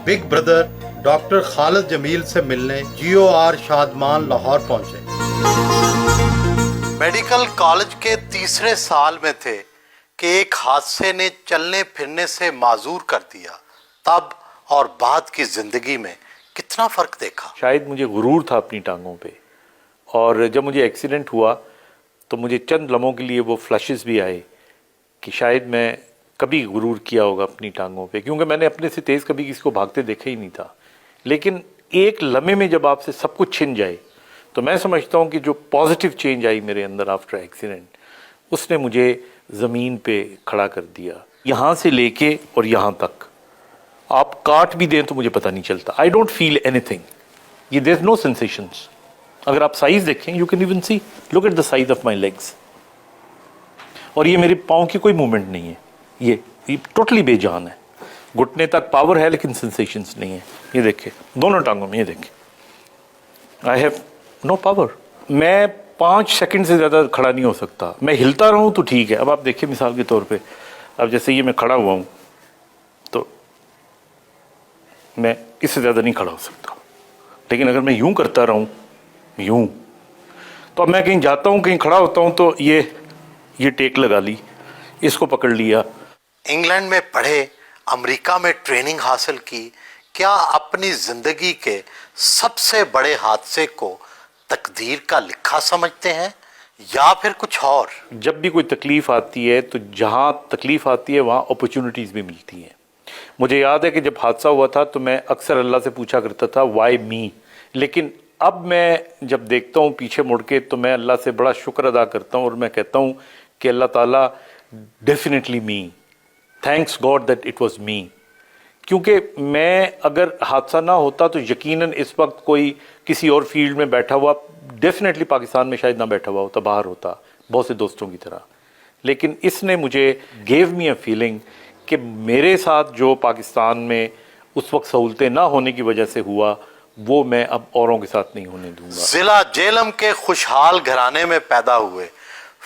Big brother doctor Khalid Jameel से मिलने GOR Shadman Lahore पहुंचे। मेडिकल कॉलेज के तीसरे साल में थे कि एक हादसे ने चलने फिरने से माजूर कर दिया। तब और बाद की जिंदगी में कितना फर्क देखा। शायद मुझे गुरूर था अपनी टांगों पे, और जब मुझे एक्सीडेंट हुआ तो मुझे चंद लम्हों के लिए वो फ्लैशेस भी आए कि शायद मैं कभी गुरूर किया होगा अपनी टांगों पे, क्योंकि मैंने अपने से तेज़ कभी किसी को भागते देखा ही नहीं था। लेकिन एक लम्हे में जब आपसे सब कुछ छिन जाए तो मैं समझता हूँ कि जो पॉजिटिव चेंज आई मेरे अंदर आफ्टर एक्सीडेंट, उसने मुझे ज़मीन पे खड़ा कर दिया। यहाँ से लेके और यहाँ तक आप काट भी दें तो मुझे पता नहीं चलता। I don't feel anything. ये देयर इज नो सेंसेशंस। अगर आप साइज देखें, you can even see, look at the size of my legs. और ये मेरे पाँव की कोई मूवमेंट नहीं है, ये टोटली बेजान है। घुटने तक पावर है लेकिन सेंसेशंस नहीं है। ये देखिए दोनों टांगों में, ये देखिए आई हैव नो पावर। मैं 5 सेकंड से ज़्यादा खड़ा नहीं हो सकता। मैं हिलता रहूँ तो ठीक है। अब आप देखिए मिसाल के तौर पे, अब जैसे ये मैं खड़ा हुआ हूँ तो मैं इससे ज़्यादा नहीं खड़ा हो सकता। लेकिन अगर मैं यूं करता रहूं, यूं, तो अब मैं कहीं जाता हूं, कहीं खड़ा होता हूं तो ये टेक लगा ली, इसको पकड़ लिया। इंग्लैंड में पढ़े, अमेरिका में ट्रेनिंग हासिल की, क्या अपनी जिंदगी के सबसे बड़े हादसे को तकदीर का लिखा समझते हैं या फिर कुछ और? जब भी कोई तकलीफ आती है तो जहां तकलीफ आती है वहां अपॉर्चुनिटीज़ भी मिलती हैं। मुझे याद है कि जब हादसा हुआ था तो मैं अक्सर अल्लाह से पूछा करता था वाई मी, लेकिन अब मैं जब देखता हूँ पीछे मुड़ के तो मैं अल्लाह से बड़ा शुक्र अदा करता हूँ और मैं कहता हूँ कि अल्लाह ताला definitely me, thanks God that it was me. क्योंकि मैं अगर हादसा ना होता तो यकीनन इस वक्त कोई किसी और फील्ड में बैठा हुआ, डेफिनेटली पाकिस्तान में शायद ना बैठा हुआ होता, बाहर होता बहुत से दोस्तों की तरह। लेकिन इसने मुझे गेव मी अ फीलिंग कि मेरे साथ जो पाकिस्तान में उस वक्त सहूलतें ना होने की वजह से हुआ, वो मैं अब औरों के साथ नहीं होने दूंगा। जिला जेलम के खुशहाल घराने में पैदा हुए,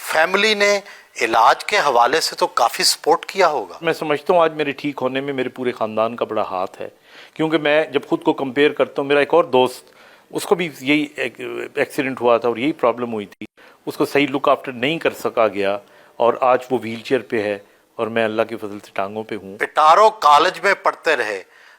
फैमिली ने इलाज के हवाले से तो काफ़ी सपोर्ट किया होगा। मैं समझता हूँ आज मेरे ठीक होने में मेरे पूरे ख़ानदान का बड़ा हाथ है, क्योंकि मैं जब खुद को कंपेयर करता हूँ, मेरा एक और दोस्त, उसको भी यही एक्सीडेंट हुआ था और यही प्रॉब्लम हुई थी, उसको सही लुक आफ्टर नहीं कर सका गया और आज वो व्हील चेयर पे है और मैं अल्लाह की फजल से टांगों पे हूँ। पिटारो कॉलेज में पढ़ते रहे,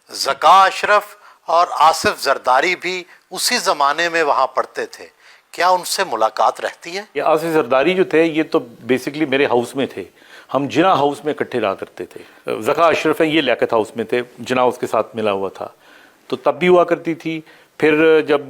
ज़का अशरफ और आसिफ जरदारी भी उसी ज़माने में वहाँ पढ़ते थे, क्या उनसे मुलाकात रहती है? ये आसिफ जरदारी जो थे ये तो बेसिकली मेरे हाउस में थे, हम जिना हाउस में इकट्ठे रहा करते थे। ज़का अशरफ है, ये लियाकत हाउस में थे, जिना उसके साथ मिला हुआ था, तो तब भी हुआ करती थी। फिर जब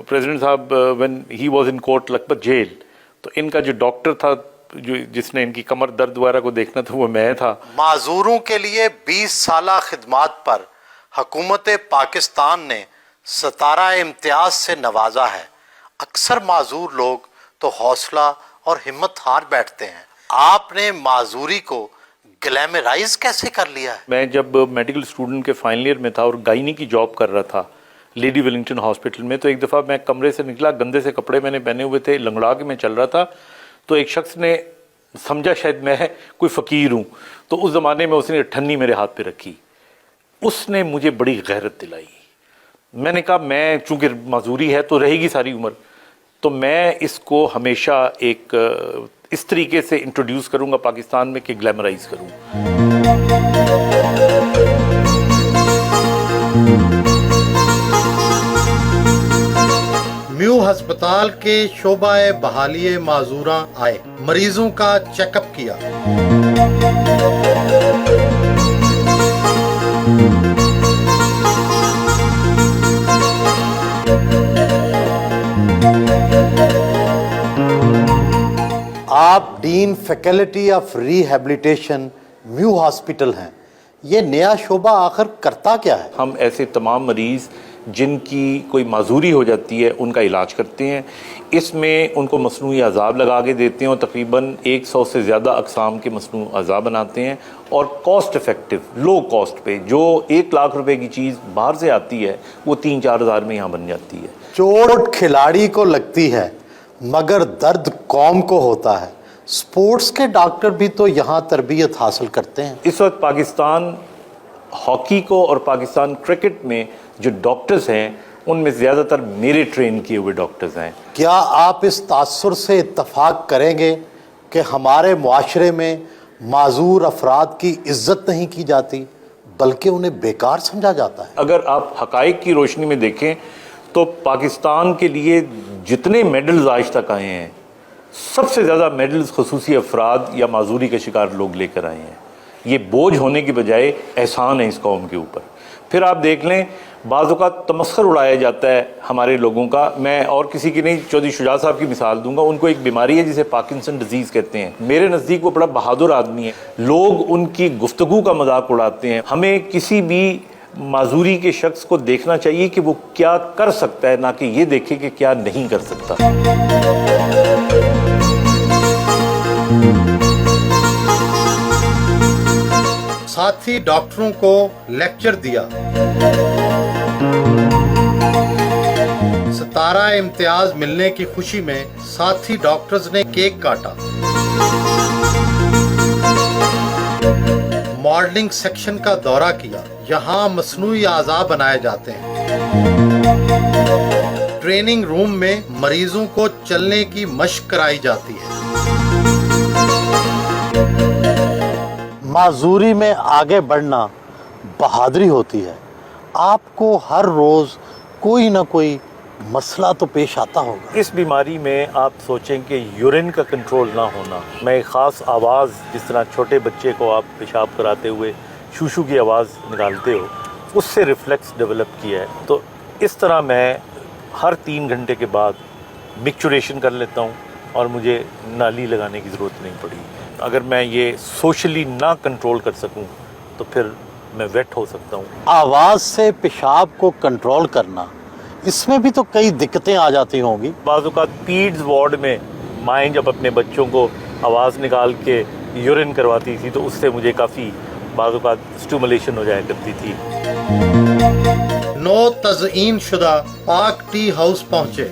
प्रेसिडेंट साहब when he was in Kot Lakhpat jail, तो इनका जो डॉक्टर था जो जिसने इनकी कमर दर्द वगैरह को देखना था, वो मैं था। माजूरों के लिए 20 साला खिदमात पर हुकूमत पाकिस्तान ने 17 इम्तियाज से नवाजा है। अक्सर माजूर लोग तो हौसला और हिम्मत हार बैठते हैं, आपने माजूरी को ग्लैमराइज कैसे कर लिया है? मैं जब मेडिकल स्टूडेंट के फाइनल ईयर में था और गायनी की जॉब कर रहा था लेडी वेलिंगटन हॉस्पिटल में, तो एक दफ़ा मैं कमरे से निकला, गंदे से कपड़े मैंने पहने हुए थे, लंगड़ा के मैं चल रहा था, तो एक शख्स ने समझा शायद मैं कोई फ़कीर हूँ, तो उस ज़माने में उसने ठन्नी मेरे हाथ पे रखी, उसने मुझे बड़ी गैरत दिलाई। میں نے کہا میں چونکہ معذوری ہے تو رہے گی ساری عمر، تو میں اس کو ہمیشہ ایک اس طریقے سے انٹروڈیوس کروں گا پاکستان میں کہ گلیمرائز کروں۔ میو ہسپتال کے شعبہ بحالی معذوراں آئے، مریضوں کا چیک اپ کیا۔ آپ dean faculty of rehabilitation Mayo hospital ہیں، یہ نیا شعبہ آخر کرتا کیا ہے؟ ہم ایسے تمام مریض جن کی کوئی معذوری ہو جاتی ہے ان کا علاج کرتے ہیں، اس میں ان کو مصنوعی اعضاء لگا کے دیتے ہیں اور تقریباً 100 سے زیادہ اقسام کے مصنوعی اعضاء بناتے ہیں، اور کاسٹ افیکٹو لو کاسٹ پہ جو 1 لاکھ روپے کی چیز باہر سے آتی ہے وہ 3-4 ہزار میں یہاں بن جاتی ہے۔ چوٹ کھلاڑی کو لگتی ہے مگر درد قوم کو ہوتا ہے، سپورٹس کے ڈاکٹر بھی تو یہاں تربیت حاصل کرتے ہیں۔ اس وقت پاکستان ہاکی کو اور پاکستان کرکٹ میں جو ڈاکٹرز ہیں ان میں زیادہ تر میرے ٹرین کیے ہوئے ڈاکٹرز ہیں۔ کیا آپ اس تاثر سے اتفاق کریں گے کہ ہمارے معاشرے میں معذور افراد کی عزت نہیں کی جاتی بلکہ انہیں بیکار سمجھا جاتا ہے؟ اگر آپ حقائق کی روشنی میں دیکھیں تو پاکستان کے لیے جتنے میڈلز آج تک آئے ہیں سب سے زیادہ میڈلز خصوصی افراد یا معذوری کے شکار لوگ لے کر آئے ہیں۔ یہ بوجھ ہونے کی بجائے احسان ہے اس قوم کے اوپر۔ پھر آپ دیکھ لیں بعض اوقات تمسخر اڑایا جاتا ہے ہمارے لوگوں کا، میں اور کسی کی نہیں چودھری شجاع صاحب کی مثال دوں گا، ان کو ایک بیماری ہے جسے پارکنسن ڈیزیز کہتے ہیں، میرے نزدیک وہ بڑا بہادر آدمی ہے، لوگ ان کی گفتگو کا مذاق اڑاتے ہیں۔ ہمیں کسی بھی معذوری کے شخص کو دیکھنا چاہیے کہ وہ کیا کر سکتا ہے، نہ کہ یہ دیکھے کہ کیا نہیں کر سکتا۔ ساتھی ڈاکٹروں کو لیکچر دیا۔ ستارہ امتیاز ملنے کی خوشی میں ساتھی ڈاکٹرز نے کیک کاٹا۔ ماڈلنگ سیکشن کا دورہ کیا، یہاں مصنوعی اعضاء بنائے جاتے ہیں۔ ٹریننگ روم میں مریضوں کو چلنے کی مشق کرائی جاتی ہے۔ معذوری میں آگے بڑھنا بہادری ہوتی ہے۔ آپ کو ہر روز کوئی نہ کوئی مسئلہ تو پیش آتا ہوگا۔ اس بیماری میں آپ سوچیں کہ یورین کا کنٹرول نہ ہونا، میں ایک خاص آواز، جس طرح چھوٹے بچے کو آپ پیشاب کراتے ہوئے شوشو کی آواز نکالتے ہو، اس سے ریفلیکس ڈیولپ کیا ہے، تو اس طرح میں ہر 3 گھنٹے کے بعد مکچوریشن کر لیتا ہوں اور مجھے نالی لگانے کی ضرورت نہیں پڑی۔ اگر میں یہ سوشلی نہ کنٹرول کر سکوں تو پھر میں ویٹ ہو سکتا ہوں۔ آواز سے پیشاب کو کنٹرول کرنا، اس میں بھی تو کئی دقتیں آ جاتی ہوں گی۔ بعض اوقات پیڈز وارڈ میں مائیں جب اپنے بچوں کو آواز نکال کے یورین کرواتی تھی تو اس سے مجھے کافی بعض اوقات اسٹیمولیشن ہو جایا کرتی تھی۔ نو تزئین شدہ پاک ٹی ہاؤس پہنچے۔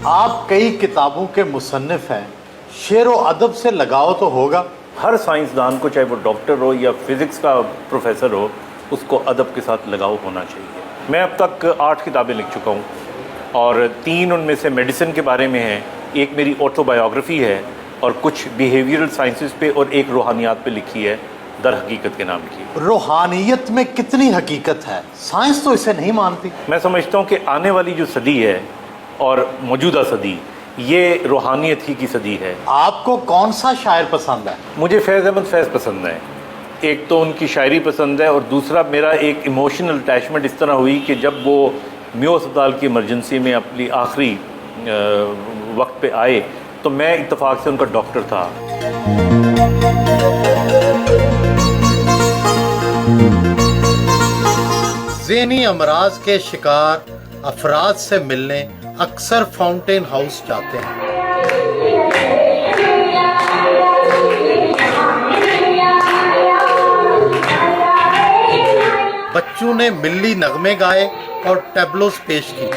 آپ کئی کتابوں کے مصنف ہیں، شعر و ادب سے لگاؤ تو ہوگا؟ ہر سائنسدان کو، چاہے وہ ڈاکٹر ہو یا فزکس کا پروفیسر ہو، اس کو ادب کے ساتھ لگاؤ ہونا چاہیے۔ میں اب تک 8 کتابیں لکھ چکا ہوں اور 3 ان میں سے میڈیسن کے بارے میں ہیں، ایک میری آٹو بایوگرافی ہے اور کچھ بیہیویئرل سائنسز پہ، اور ایک روحانیات پہ لکھی ہے، در حقیقت کے نام کی۔ روحانیت میں کتنی حقیقت ہے؟ سائنس تو اسے نہیں مانتی۔ میں سمجھتا ہوں کہ آنے والی جو صدی ہے اور موجودہ صدی، یہ روحانیت ہی کی صدی ہے۔ آپ کو کون سا شاعر پسند ہے؟ مجھے فیض احمد فیض پسند ہے، ایک تو ان کی شاعری پسند ہے، اور دوسرا میرا ایک ایموشنل اٹیچمنٹ اس طرح ہوئی کہ جب وہ میو اسپتال کی ایمرجنسی میں اپنی آخری وقت پہ آئے تو میں اتفاق سے ان کا ڈاکٹر تھا۔ ذہنی امراض کے شکار افراد سے ملنے اکثر فاؤنٹین ہاؤس جاتے ہیں۔ بچوں نے ملی نغمے گائے اور ٹیبلوز پیش کی۔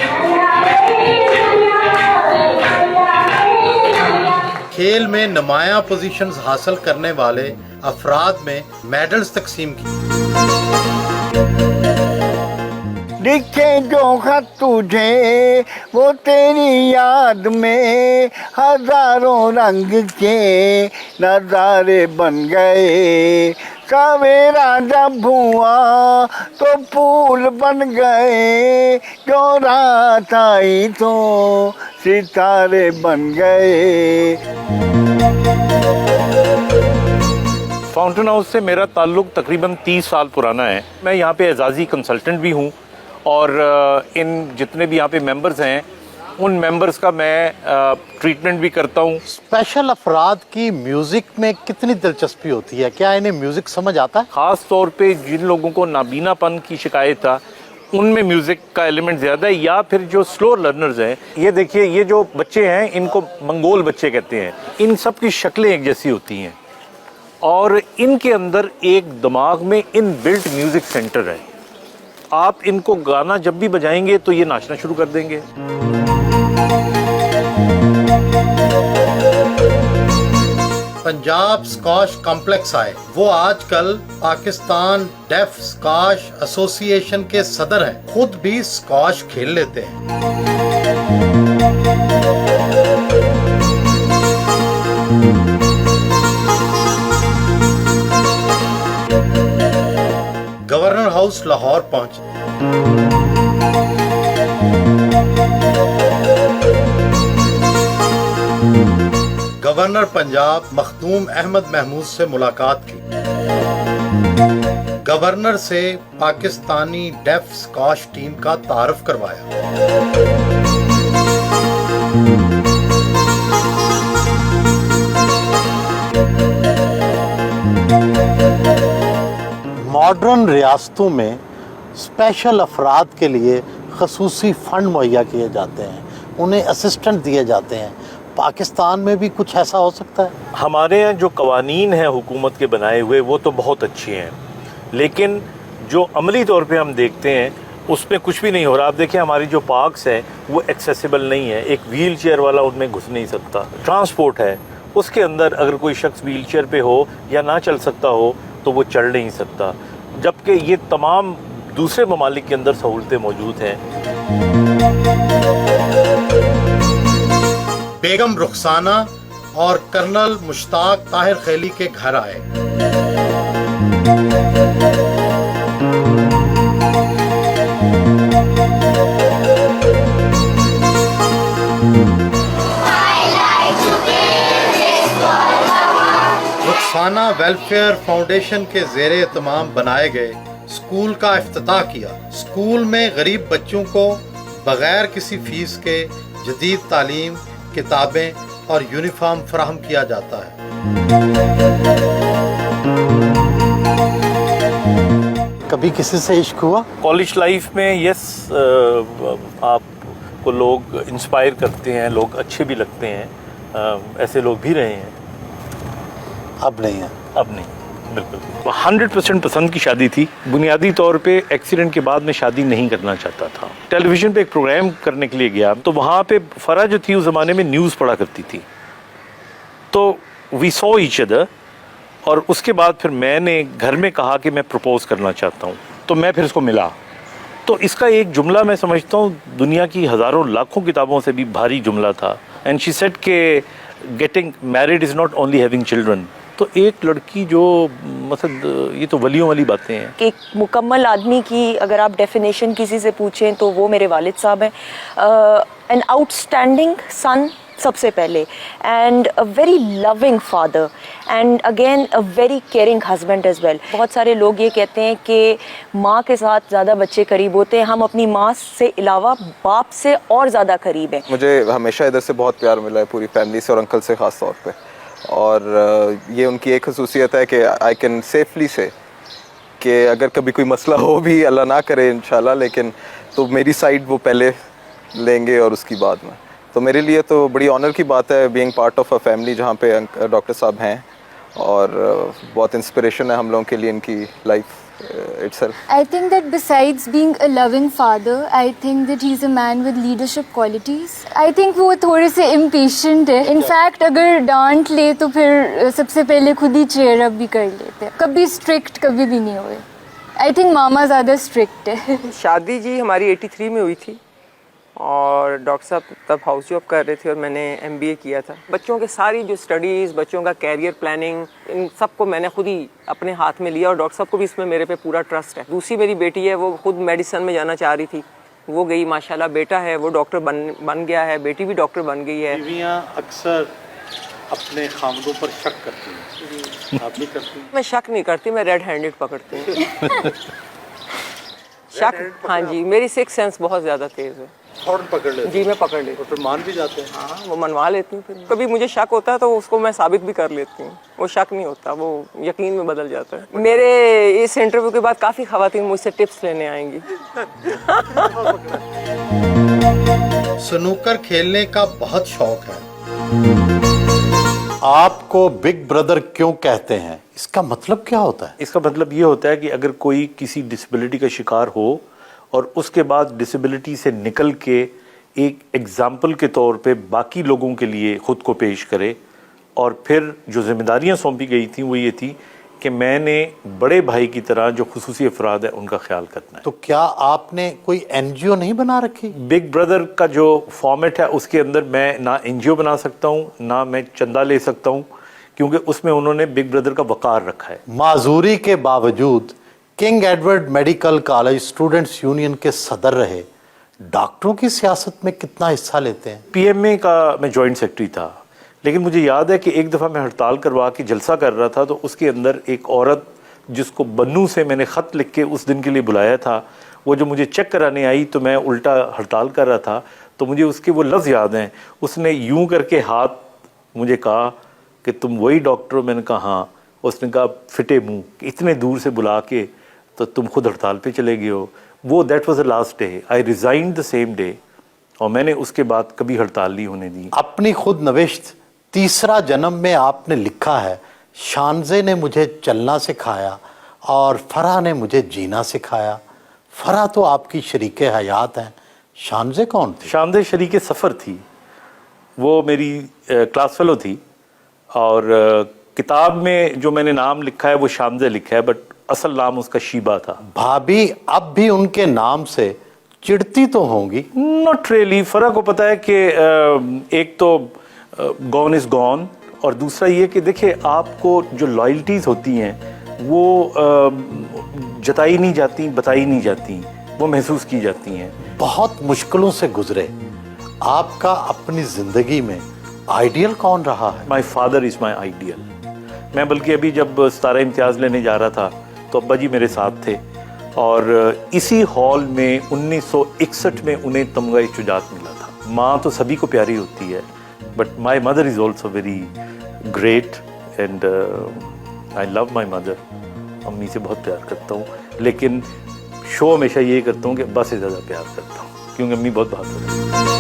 کھیل میں نمایاں پوزیشنز حاصل کرنے والے افراد میں میڈلز تقسیم کی۔ दिखे जो खत तुझे वो तेरी याद में हजारों रंग के नजारे बन गए सवेरा जब हुआ तो फूल बन गए जो रात आई तो सितारे बन गए। फाउंटेन हाउस से मेरा ताल्लुक़ तकरीबन 30 साल पुराना है। मैं यहाँ पे एजाज़ी कंसल्टेंट भी हूँ और इन जितने भी यहाँ पे मेंबर्स हैं उन मेंबर्स का मैं ट्रीटमेंट भी करता हूँ। स्पेशल अफराद की म्यूज़िक में कितनी दिलचस्पी होती है, क्या इन्हें म्यूज़िक समझ आता है? ख़ास तौर पे जिन लोगों को नाबीनापन की शिकायत था उनमें म्यूज़िक का एलिमेंट ज़्यादा है, या फिर जो स्लो लर्नर्स हैं। ये देखिए, ये जो बच्चे हैं इनको मंगोल बच्चे कहते हैं। इन सब की शक्लें एक जैसी होती हैं और इनके अंदर एक दिमाग में इन बिल्ट म्यूज़िक सेंटर है। आप इनको गाना जब भी बजाएंगे तो ये नाचना शुरू कर देंगे। पंजाब स्कॉश कॉम्प्लेक्स आए, वो आजकल पाकिस्तान डेफ स्कॉश एसोसिएशन के सदर हैं, खुद भी स्कॉश खेल लेते हैं। गवर्नर हाउस लाहौर पहुंचे। गवर्नर पंजाब मखदूम अहमद महमूद से मुलाकात की। गवर्नर से पाकिस्तानी डेफ स्कॉश टीम का तारुफ करवाया। मॉडर्न रियासतों में स्पेशल अफराद के लिए खसूसी फ़ंड मुहैया किए जाते हैं, उन्हें असिस्टेंट दिए जाते हैं। पाकिस्तान में भी कुछ ऐसा हो सकता है? हमारे यहाँ जो कवानीन हैं हुकूमत के बनाए हुए वो तो बहुत अच्छे हैं, लेकिन जो अमली तौर पे हम देखते हैं उसमें कुछ भी नहीं हो रहा। आप देखिए, हमारी जो पार्क्स हैं वो एक्सेसिबल नहीं है, एक व्हील चेयर वाला उनमें घुस नहीं सकता। ट्रांसपोर्ट है, उसके अंदर अगर कोई शख्स व्हील चेयर पे हो या ना चल सकता हो तो वो चढ़ नहीं सकता, जबकि ये तमाम दूसरे ममालिक के अंदर सहूलतें मौजूद हैं। बेगम रुखसाना और कर्नल मुश्ताक ताहिर खैली के घर आए। रुखसाना वेलफेयर फाउंडेशन के ज़ेरे एहतमाम बनाए गए स्कूल का इफ्तिताह किया। स्कूल में गरीब बच्चों को बगैर किसी फीस के जदीद तालीम, किताबें और यूनिफॉर्म फराहम किया जाता है। कभी किसी से इश्क हुआ? कॉलेज लाइफ में यस, आपको लोग इंस्पायर करते हैं, लोग अच्छे भी लगते हैं, ऐसे लोग भी रहे हैं। अब नहीं है? अब नहीं, बिल्कुल 100% पसंद की शादी थी। बुनियादी तौर पे एक्सीडेंट के बाद मैं शादी नहीं करना चाहता था। टेलीविज़न पे एक प्रोग्राम करने के लिए गया तो वहाँ पे फ़रा जो थी उस ज़माने में न्यूज़ पढ़ा करती थी, तो वी सॉ ईच अदर। और उसके बाद फिर मैंने घर में कहा कि मैं प्रपोज़ करना चाहता हूँ, तो मैं फिर उसको मिला। तो इसका एक जुमला मैं समझता हूँ दुनिया की हज़ारों लाखों किताबों से भी भारी जुमला था। एंड शी सेड के getting married is not only having children. तो एक लड़की जो मतलब ये तो वलियों वाली बातें हैं। एक मुकम्मल आदमी की अगर आप डेफिनेशन किसी से पूछें तो वो मेरे वालिद साहब हैं। एन आउटस्टैंडिंग सन सबसे पहले, and a very loving father, and again a very caring husband as well. बहुत सारे लोग ये कहते हैं कि माँ के साथ ज़्यादा बच्चे करीब होते हैं, हम अपनी माँ से अलावा बाप से और ज़्यादा करीब हैं। मुझे हमेशा इधर से बहुत प्यार मिला है, पूरी फैमिली से और अंकल से ख़ास तौर पे। और ये उनकी एक खसूसियत है कि आई कैन सेफली से कि अगर कभी कोई मसला हो भी, अल्लाह ना करे इंशाल्लाह, लेकिन तो मेरी साइड वो पहले लेंगे और उसकी बाद में। तो मेरे लिए तो बड़ी ऑनर की बात है being part of a family जहाँ पे डॉक्टर साहब हैं, और बहुत इंस्पिरेशन है हम लोगों के लिए इनकी life itself. I think that besides being a loving father, I think that he's a man with leadership qualities. I think वो थोड़े से impatient है. In fact, अगर डांट ले तो फिर सबसे पहले खुद ही cheer up भी कर लेते हैं. कभी strict कभी भी नहीं हुए. I think मामा ज़्यादा strict है. शादी जी हमारी 83 में हुई थी और डॉक्टर साहब तब हाउस जॉब कर रहे थे और मैंने MBA किया था. बच्चों के सारी जो स्टडीज़, बच्चों का कैरियर प्लानिंग, इन सब को मैंने खुद ही अपने हाथ में लिया और डॉक्टर साहब को भी इसमें मेरे पे पूरा ट्रस्ट है. दूसरी मेरी बेटी है, वो खुद मेडिसिन में जाना चाह रही थी, वो गई माशाल्लाह. बेटा है वो डॉक्टर बन गया है, बेटी भी डॉक्टर बन गई है. बीवियाँ अक्सर अपने खामदों पर शक करती हैं, आप भी करती हैं? मैं शक नहीं करती, मैं रेड हैंडेड पकड़ती हूँ. शक, हाँ जी, मेरी सिक्स सेंस बहुत ज़्यादा तेज़ है. फौरन पकड़ लेते जी मैं पकड़ लेती और फिर मान भी जाते हैं. हूँ. हाँ, वो मनवा लेती हूँ. फिर कभी मुझे शक होता है तो उसको मैं साबित भी कर लेती हूँ. वो शक नहीं होता, वो यकीन में बदल जाता है. मेरे इस इंटरव्यू के बाद काफ़ी ख़वातीन मुझसे टिप्स लेने आएंगी. स्नूकर खेलने का बहुत शौक है. आपको बिग ब्रदर क्यों कहते हैं, इसका मतलब क्या होता है? इसका मतलब ये होता है कि अगर कोई किसी डिसेबिलिटी का शिकार हो और उसके बाद डिसेबिलिटी से निकल के एक एग्जाम्पल के तौर पे बाकी लोगों के लिए ख़ुद को पेश करे, और फिर जो जिम्मेदारियां सौंपी गई थी वो ये थी कि मैंने बड़े भाई की तरह जो खुसूसी अफराद है उनका ख्याल करना है. तो क्या आपने कोई NGO नहीं बना रखी? बिग ब्रदर का जो फॉर्मेट है उसके अंदर मैं ना NGO बना सकता हूँ, ना मैं चंदा ले सकता हूँ, क्योंकि उसमें उन्होंने बिग ब्रदर का वकार रखा है. माजूरी के बावजूद king Edward medical college students union के सदर रहे. डॉक्टरों की सियासत में कितना हिस्सा लेते हैं? PMA का मैं जॉइंट सेक्रेटरी था, लेकिन मुझे याद है कि एक दफ़ा मैं हड़ताल करवा के जलसा कर रहा था, तो उसके अंदर एक औरत जिसको बन्नू से मैंने ख़त लिख के उस दिन के लिए बुलाया था, वो जो मुझे चेक कराने आई तो मैं उल्टा हड़ताल कर रहा था, तो मुझे उसके वो लफ्ज़ याद हैं. उसने यूं करके हाथ मुझे कहा कि तुम वही डॉक्टर हो? मैंने कहा हाँ. उसने कहा फिटे मुँह, इतने दूर से बुला के तो तुम खुद हड़ताल पे चले गए हो. वो that was the last day. I resigned the same day, और मैंने उसके बाद कभी हड़ताल नहीं होने दी. अपनी खुद नविश्त तीसरा जन्म में आपने लिखा है, शानजे ने मुझे चलना सिखाया और फराह ने मुझे जीना सिखाया. फराह तो आपकी शरीके हयात हैं, शानजे कौन थी? शानजे शरीके सफ़र थी. वो मेरी क्लास फेलो थी, और किताब में जो मैंने नाम लिखा है वो शानजे लिखा है, बट असल नाम उसका शीबा था. भाभी अब भी उनके नाम से चिढ़ती तो होंगी? Not really. फ़र्क को पता है कि एक तो गॉन इज़ गॉन, और दूसरा ये कि देखिए आपको जो लॉयल्टीज़ होती हैं वो जताई नहीं जाती, बताई नहीं जाती, वो महसूस की जाती हैं. बहुत मुश्किलों से गुजरे. आपका अपनी ज़िंदगी में आइडियल कौन रहा है? My father is my ideal. मैं बल्कि अभी जब 17 इम्तियाज़ लेने जा रहा था तो अब्बा जी मेरे साथ थे, और इसी हॉल में 1961 में उन्हें तमगा शुजात मिला था. माँ तो सभी को प्यारी होती है, but my mother is also very great, and I love my mother. अम्मी से बहुत प्यार करता हूँ, लेकिन शो हमेशा ये करता हूँ कि अब्बा से ज़्यादा प्यार करता हूँ, क्योंकि अम्मी बहुत बहादुर है.